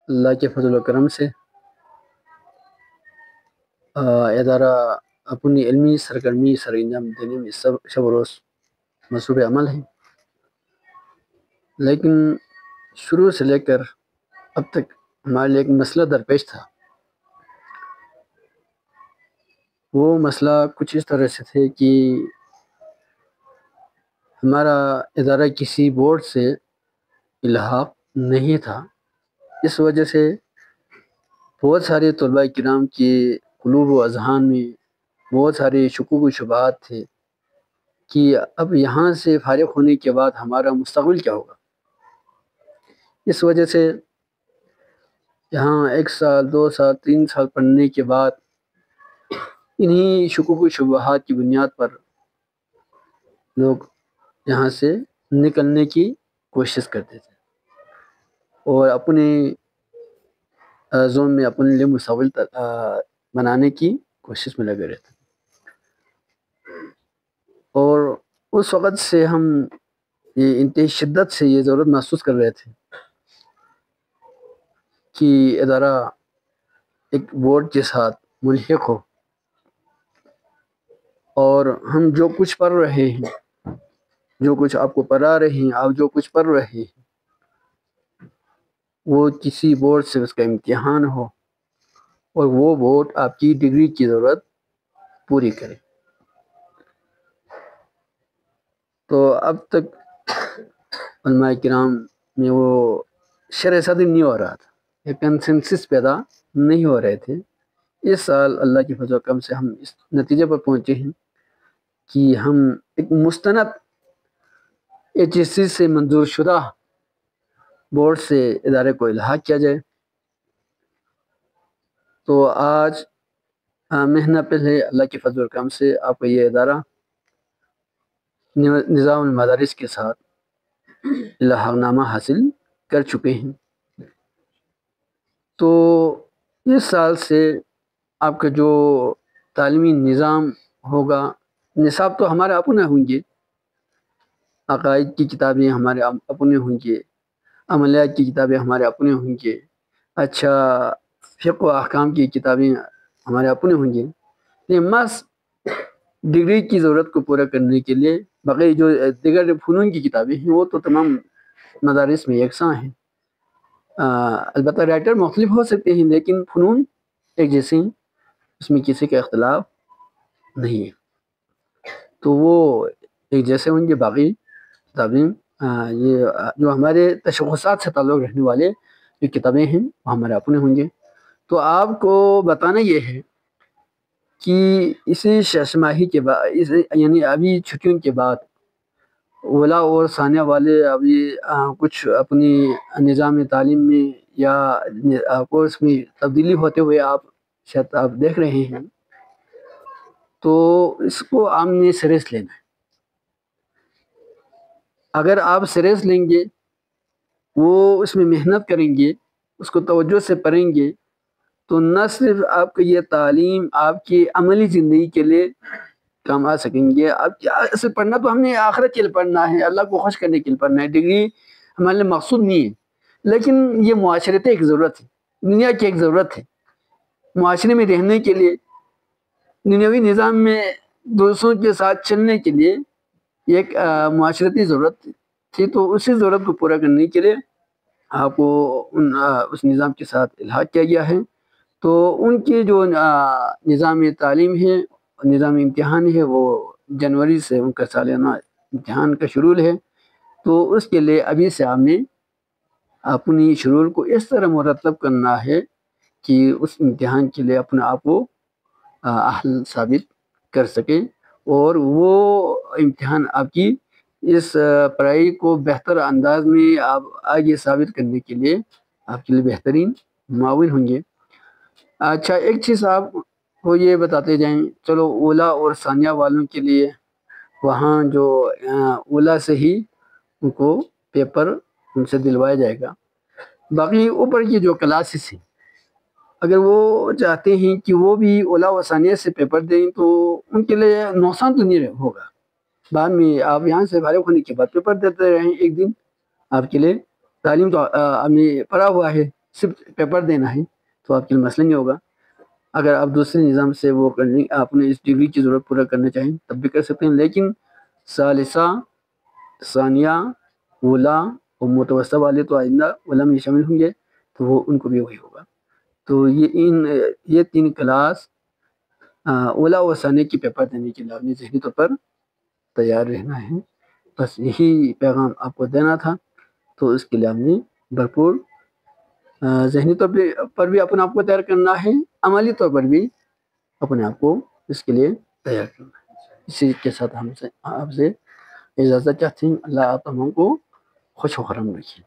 اللہ کے فضل و کرم سے ادارہ اپنی علمی سرگرمی سر انجام دینے میں شب و روز مصروف عمل ہے، لیکن شروع سے لے کر اب تک ہمارے لیے ایک مسئلہ درپیش تھا۔ وہ مسئلہ کچھ اس طرح سے تھے کہ ہمارا ادارہ کسی بورڈ سے الحاق نہیں تھا، اس وجہ سے بہت سارے طلباء کرام کے قلوب و اذہان میں بہت سارے شکوک و شبہات تھے کہ اب یہاں سے فارغ ہونے کے بعد ہمارا مستقبل کیا ہوگا۔ اس وجہ سے یہاں 1 سال 2 سال 3 سال پڑھنے کے بعد انہی شکوک و شبہات کی بنیاد پر لوگ یہاں سے نکلنے کی کوشش کرتے تھے اور اپنے زون میں اپنے لیے مستقبل بنانے کی کوشش میں لگے رہتے، اور اس وقت سے ہم یہ انتہائی شدت سے یہ ضرورت محسوس کر رہے تھے کہ ادارہ ایک بورڈ کے ساتھ ملحق ہو، اور ہم جو کچھ پڑھ رہے ہیں، جو کچھ آپ کو پڑھا رہے ہیں، آپ جو کچھ پڑھ رہے ہیں، وہ کسی بورڈ سے اس کا امتحان ہو اور وہ بورڈ آپ کی ڈگری کی ضرورت پوری کرے۔ تو اب تک علماء کرام میں وہ شرح صدر نہیں ہو رہا تھا، ایک کنسنسس پیدا نہیں ہو رہے تھے۔ اس سال اللہ کی فضل و کرم سے ہم اس نتیجے پر پہنچے ہیں کہ ہم ایک مستند HSC سے منظور شدہ بورڈ سے ادارے کو الحاق کیا جائے۔ تو آج مہینہ پہلے اللہ کی فضل و کرم سے آپ کا یہ ادارہ نظام المدارس کے ساتھ الحاق نامہ حاصل کر چکے ہیں۔ تو اس سال سے آپ کا جو تعلیمی نظام ہوگا، نصاب تو ہمارے اپنے ہوں گے، عقائد کی کتابیں ہمارے اپنے ہوں گے، عملیات کی کتابیں ہمارے اپنے ہوں گے، اچھا فقہ و احکام کی کتابیں ہمارے اپنے ہوں گے، یہ محض ڈگری کی ضرورت کو پورا کرنے کے لیے باقی جو دیگر فنون کی کتابیں ہیں وہ تو تمام مدارس میں یکساں ہیں۔ البتہ رائٹر مختلف ہو سکتے ہیں لیکن فنون ایک جیسے ہیں، اس میں کسی کا اختلاف نہیں ہے، تو وہ ایک جیسے ہوں گے۔ باقی کتابیں یہ جو ہمارے تشخصات سے تعلق رکھنے والے جو کتابیں ہیں وہ ہمارے اپنے ہوں گے۔ تو آپ کو بتانا یہ ہے کہ اسی 6 ماہی کے بعد، یعنی ابھی چھٹیوں کے بعد اولا اور ثانیہ والے ابھی کچھ اپنی نظام تعلیم میں یا کورس میں تبدیلی ہوتے ہوئے آپ شاید آپ دیکھ رہے ہیں، تو اس کو آپ نے سیریس لینا ہے۔ اگر آپ سیریس لیں گے، وہ اس میں محنت کریں گے، اس کو توجہ سے پڑھیں گے، تو نہ صرف آپ کی یہ تعلیم آپ کی عملی زندگی کے لیے کام آ سکیں گے۔ اب کیا اسے پڑھنا تو ہم نے آخرت کے لیے پڑھنا ہے، اللہ کو خوش کرنے کے لیے پڑھنا ہے، ڈگری ہمارے لیے مقصود نہیں ہے، لیکن یہ معاشرتی ایک ضرورت ہے، دنیا کی ایک ضرورت ہے۔ معاشرے میں رہنے کے لیے، دنیاوی نظام میں دوستوں کے ساتھ چلنے کے لیے ایک معاشرتی ضرورت تھی، تو اسی ضرورت کو پورا کرنے کے لیے آپ کو اس نظام کے ساتھ الحاق کیا گیا ہے۔ تو ان کے جو نظام تعلیم ہے، نظام امتحان ہے، وہ جنوری سے ان کا سالانہ امتحان کا شیڈول ہے، تو اس کے لیے ابھی سے آپ نے اپنی شیڈول کو اس طرح مرتب کرنا ہے کہ اس امتحان کے لیے اپنے آپ کو اہل ثابت کر سکیں، اور وہ امتحان آپ کی اس پڑھائی کو بہتر انداز میں آپ آگے ثابت کرنے کے لیے آپ کے لیے بہترین معاون ہوں گے۔ اچھا ایک چیز آپ کو یہ بتاتے جائیں، چلو اولا اور ثانیہ والوں کے لیے وہاں جو اولا سے ہی ان کو پیپر ان سے دلوایا جائے گا، باقی اوپر کی جو کلاسز ہیں اگر وہ چاہتے ہیں کہ وہ بھی اولا و ثانیہ سے پیپر دیں تو ان کے لیے نقصان تو نہیں ہوگا، بعد میں آپ یہاں سے فارغ ہونے کے بعد پیپر دیتے رہیں، ایک دن آپ کے لیے تعلیم تو آپ نے پڑھا ہوا ہے، صرف پیپر دینا ہے تو آپ کے لیے مسئلہ نہیں ہوگا. اگر آپ دوسرے نظام سے وہ کرنے آپ نے اس ڈگری کی ضرورت پورا کرنا چاہیں تب بھی کر سکتے ہیں، لیکن ثالثہ، ثانیہ، اولیٰ اور متوسطہ والے تو آئندہ اولیٰ میں شامل ہوں گے، تو وہ ان کو بھی وہی ہوگا. تو یہ 3 کلاس اولیٰ و ثانیہ کی پیپر دینے کے لیے آپ نے ذہنی طور پر تیار رہنا ہے. بس یہی پیغام آپ کو دینا تھا. تو اس کے لیے آپ نے بھرپور ذہنی طور پر بھی اپنے آپ کو تیار کرنا ہے، عملی طور پر بھی اپنے آپ کو اس کے لیے تیار کرنا ہے. اسی کے ساتھ آپ سے اجازت چاہتے ہیں. اللہ آپ تمام کو خوش و خرم رکھیے.